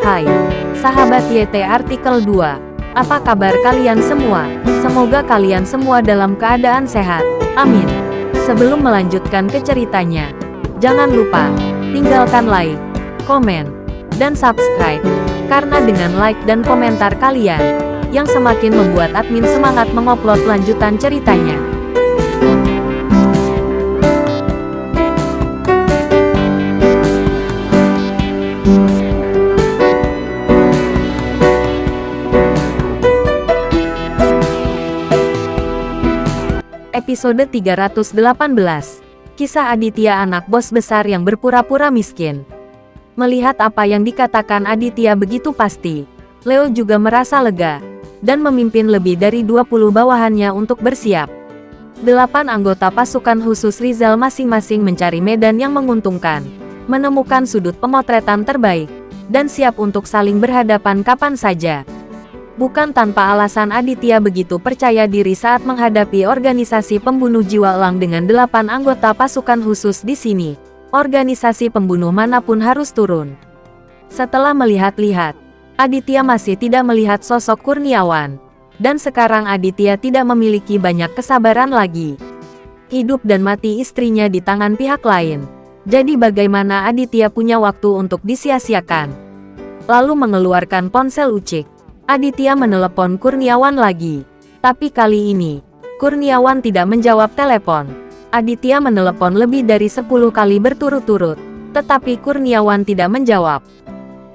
Hai, sahabat YT Artikel 2. Apa kabar kalian semua? Semoga kalian semua dalam keadaan sehat. Amin. Sebelum melanjutkan ke ceritanya, jangan lupa tinggalkan like, komen, dan subscribe. Karena dengan like dan komentar kalian, yang semakin membuat admin semangat mengupload lanjutan ceritanya. Episode 318. Kisah Aditya, anak bos besar yang berpura-pura miskin. Melihat apa yang dikatakan Aditya begitu pasti, Leo juga merasa lega, dan memimpin lebih dari 20 bawahannya untuk bersiap. 8 anggota pasukan khusus Rizal masing-masing mencari medan yang menguntungkan, menemukan sudut pemotretan terbaik, dan siap untuk saling berhadapan kapan saja. Bukan tanpa alasan Aditya begitu percaya diri saat menghadapi organisasi pembunuh jiwa elang dengan 8 anggota pasukan khusus di sini. Organisasi pembunuh manapun harus turun. Setelah melihat-lihat, Aditya masih tidak melihat sosok Kurniawan. Dan sekarang Aditya tidak memiliki banyak kesabaran lagi. Hidup dan mati istrinya di tangan pihak lain. Jadi bagaimana Aditya punya waktu untuk disia-siakan? Lalu mengeluarkan ponsel ucik. Aditya menelepon Kurniawan lagi. Tapi kali ini, Kurniawan tidak menjawab telepon. Aditya menelepon lebih dari 10 kali berturut-turut. Tetapi Kurniawan tidak menjawab.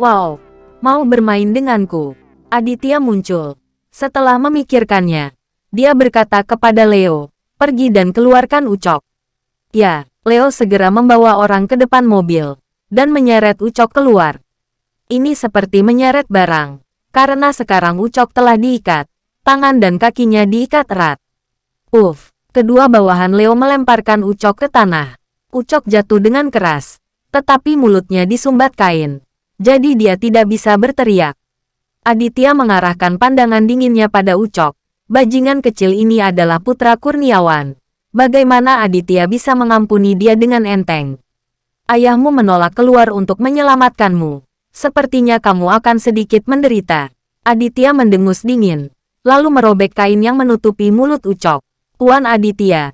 Wow, mau bermain denganku? Aditya muncul. Setelah memikirkannya, dia berkata kepada Leo, pergi dan keluarkan Ucok. Ya, Leo segera membawa orang ke depan mobil, dan menyeret Ucok keluar. Ini seperti menyeret barang. Karena sekarang Ucok telah diikat, tangan dan kakinya diikat erat. Kedua bawahan Leo melemparkan Ucok ke tanah. Ucok jatuh dengan keras, tetapi mulutnya disumbat kain. Jadi dia tidak bisa berteriak. Aditya mengarahkan pandangan dinginnya pada Ucok. Bajingan kecil ini adalah putra Kurniawan. Bagaimana Aditya bisa mengampuni dia dengan enteng? Ayahmu menolak keluar untuk menyelamatkanmu. Sepertinya kamu akan sedikit menderita. Aditya mendengus dingin, lalu merobek kain yang menutupi mulut Ucok. Tuan Aditya,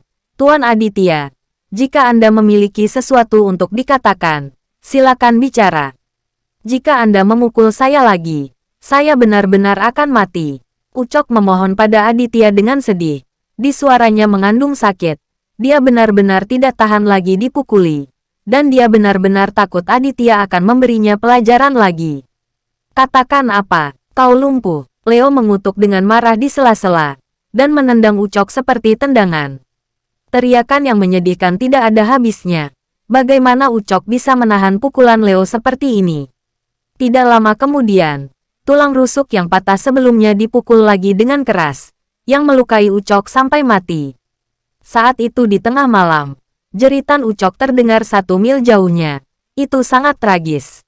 jika Anda memiliki sesuatu untuk dikatakan, silakan bicara. Jika Anda memukul saya lagi, saya benar-benar akan mati. Ucok memohon pada Aditya dengan sedih. Di suaranya mengandung sakit. Dia benar-benar tidak tahan lagi dipukuli. Dan dia benar-benar takut Aditya akan memberinya pelajaran lagi. Katakan apa, kau lumpuh. Leo mengutuk dengan marah di sela-sela, dan menendang Ucok seperti tendangan. Teriakan yang menyedihkan tidak ada habisnya. Bagaimana Ucok bisa menahan pukulan Leo seperti ini? Tidak lama kemudian, tulang rusuk yang patah sebelumnya dipukul lagi dengan keras, yang melukai Ucok sampai mati. Saat itu di tengah malam, jeritan Ucok terdengar 1 mil jauhnya. Itu sangat tragis.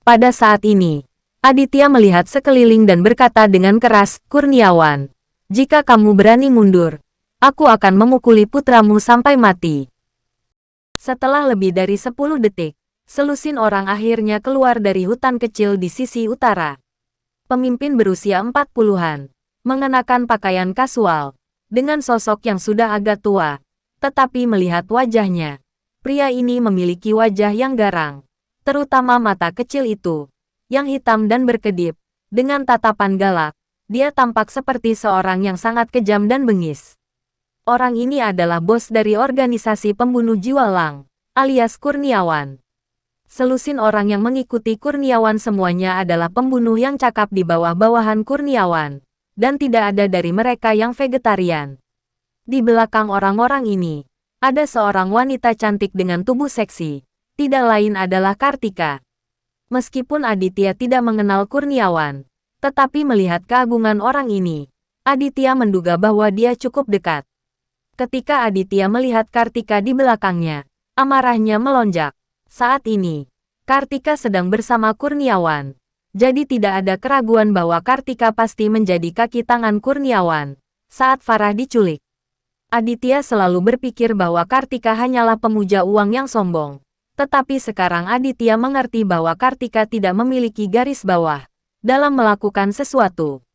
Pada saat ini, Aditya melihat sekeliling dan berkata dengan keras, Kurniawan, jika kamu berani mundur, aku akan memukuli putramu sampai mati. Setelah lebih dari 10 detik, selusin orang akhirnya keluar dari hutan kecil di sisi utara. Pemimpin berusia 40-an, mengenakan pakaian kasual, dengan sosok yang sudah agak tua. Tetapi melihat wajahnya, pria ini memiliki wajah yang garang, terutama mata kecil itu, yang hitam dan berkedip, dengan tatapan galak. Dia tampak seperti seorang yang sangat kejam dan bengis. Orang ini adalah bos dari organisasi pembunuh jiwa elang, alias Kurniawan. Selusin orang yang mengikuti Kurniawan semuanya adalah pembunuh yang cakap di bawah-bawahan Kurniawan, dan tidak ada dari mereka yang vegetarian. Di belakang orang-orang ini, ada seorang wanita cantik dengan tubuh seksi. Tidak lain adalah Kartika. Meskipun Aditya tidak mengenal Kurniawan, tetapi melihat keagungan orang ini, Aditya menduga bahwa dia cukup dekat. Ketika Aditya melihat Kartika di belakangnya, amarahnya melonjak. Saat ini, Kartika sedang bersama Kurniawan. Jadi tidak ada keraguan bahwa Kartika pasti menjadi kaki tangan Kurniawan saat Farah diculik. Aditya selalu berpikir bahwa Kartika hanyalah pemuja uang yang sombong. Tetapi sekarang Aditya mengerti bahwa Kartika tidak memiliki garis bawah dalam melakukan sesuatu.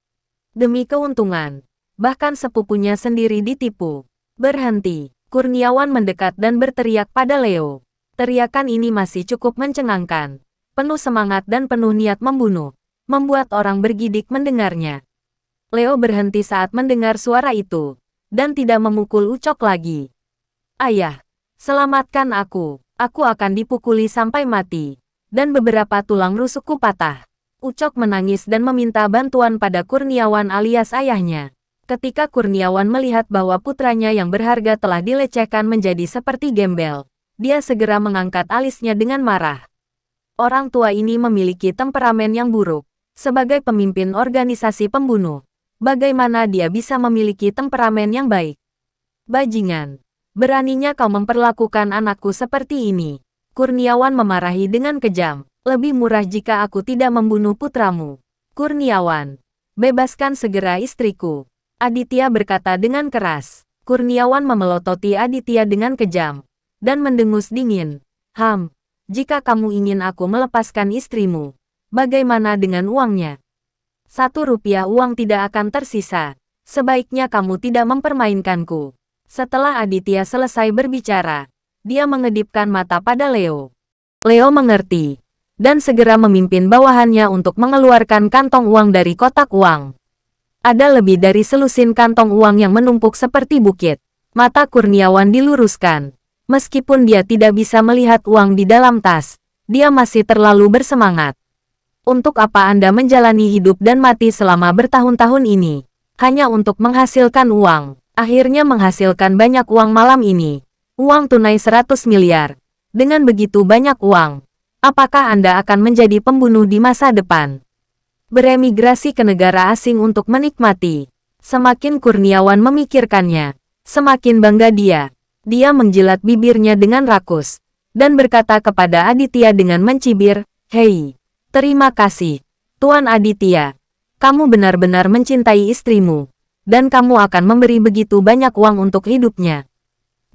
Demi keuntungan, bahkan sepupunya sendiri ditipu. Berhenti. Kurniawan mendekat dan berteriak pada Leo. Teriakan ini masih cukup mencengangkan, penuh semangat dan penuh niat membunuh, membuat orang bergidik mendengarnya. Leo berhenti saat mendengar suara itu, dan tidak memukul Ucok lagi. Ayah, selamatkan aku akan dipukuli sampai mati, dan beberapa tulang rusukku patah. Ucok menangis dan meminta bantuan pada Kurniawan alias ayahnya. Ketika Kurniawan melihat bahwa putranya yang berharga telah dilecehkan menjadi seperti gembel, dia segera mengangkat alisnya dengan marah. Orang tua ini memiliki temperamen yang buruk. Sebagai pemimpin organisasi pembunuh, bagaimana dia bisa memiliki temperamen yang baik? Bajingan, beraninya kau memperlakukan anakku seperti ini. Kurniawan memarahi dengan kejam. Lebih murah jika aku tidak membunuh putramu. Kurniawan, bebaskan segera istriku. Aditya berkata dengan keras. Kurniawan memelototi Aditya dengan kejam dan mendengus dingin. Jika kamu ingin aku melepaskan istrimu, bagaimana dengan uangnya? 1 rupiah uang tidak akan tersisa. Sebaiknya kamu tidak mempermainkanku. Setelah Aditya selesai berbicara, dia mengedipkan mata pada Leo. Leo mengerti dan segera memimpin bawahannya untuk mengeluarkan kantong uang dari kotak uang. Ada lebih dari selusin kantong uang yang menumpuk seperti bukit. Mata Kurniawan diluruskan. Meskipun dia tidak bisa melihat uang di dalam tas, dia masih terlalu bersemangat. Untuk apa Anda menjalani hidup dan mati selama bertahun-tahun ini? Hanya untuk menghasilkan uang. Akhirnya menghasilkan banyak uang malam ini. Uang tunai 100 miliar. Dengan begitu banyak uang, apakah Anda akan menjadi pembunuh di masa depan? Beremigrasi ke negara asing untuk menikmati. Semakin Kurniawan memikirkannya, semakin bangga dia. Dia menjilat bibirnya dengan rakus, dan berkata kepada Aditya dengan mencibir, "Hei, terima kasih, Tuan Aditya. Kamu benar-benar mencintai istrimu, dan kamu akan memberi begitu banyak uang untuk hidupnya.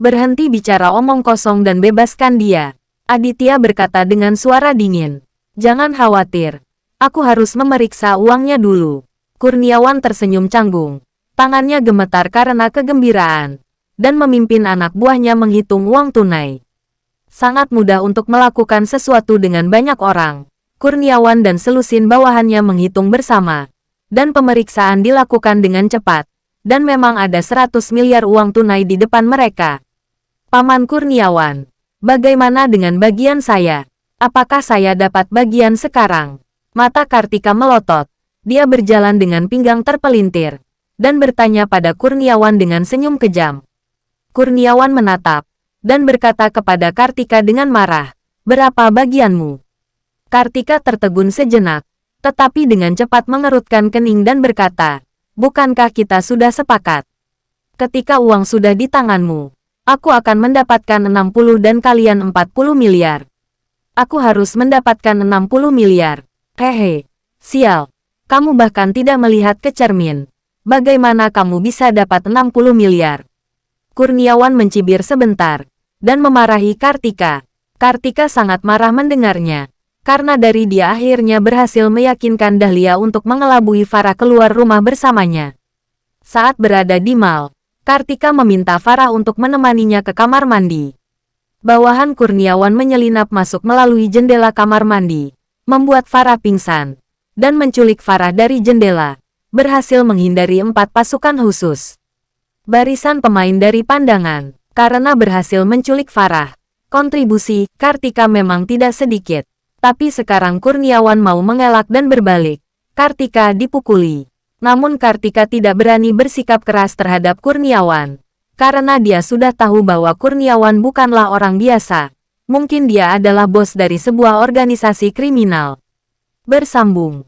Berhenti bicara omong kosong dan bebaskan dia." Aditya berkata dengan suara dingin. "Jangan khawatir. Aku harus memeriksa uangnya dulu." Kurniawan tersenyum canggung. Tangannya gemetar karena kegembiraan. Dan memimpin anak buahnya menghitung uang tunai. Sangat mudah untuk melakukan sesuatu dengan banyak orang. Kurniawan dan selusin bawahannya menghitung bersama. Dan pemeriksaan dilakukan dengan cepat. Dan memang ada 100 miliar uang tunai di depan mereka. "Paman Kurniawan, bagaimana dengan bagian saya? Apakah saya dapat bagian sekarang?" Mata Kartika melotot. Dia berjalan dengan pinggang terpelintir, dan bertanya pada Kurniawan dengan senyum kejam. Kurniawan menatap, dan berkata kepada Kartika dengan marah, "Berapa bagianmu?" Kartika tertegun sejenak, tetapi dengan cepat mengerutkan kening dan berkata, "Bukankah kita sudah sepakat? Ketika uang sudah di tanganmu, aku akan mendapatkan 60 dan kalian 40 miliar. Aku harus mendapatkan 60 miliar. Hehe, sial. Kamu bahkan tidak melihat ke cermin. Bagaimana kamu bisa dapat 60 miliar? Kurniawan mencibir sebentar, dan memarahi Kartika. Kartika sangat marah mendengarnya, karena dari dia akhirnya berhasil meyakinkan Dahlia untuk mengelabui Farah keluar rumah bersamanya. Saat berada di mal, Kartika meminta Farah untuk menemaninya ke kamar mandi. Bawahan Kurniawan menyelinap masuk melalui jendela kamar mandi, membuat Farah pingsan, dan menculik Farah dari jendela, berhasil menghindari 4 pasukan khusus. Barisan pemain dari pandangan, karena berhasil menculik Farah. Kontribusi Kartika memang tidak sedikit, tapi sekarang Kurniawan mau mengelak dan berbalik. Kartika dipukuli. Namun Kartika tidak berani bersikap keras terhadap Kurniawan, karena dia sudah tahu bahwa Kurniawan bukanlah orang biasa. Mungkin dia adalah bos dari sebuah organisasi kriminal. Bersambung.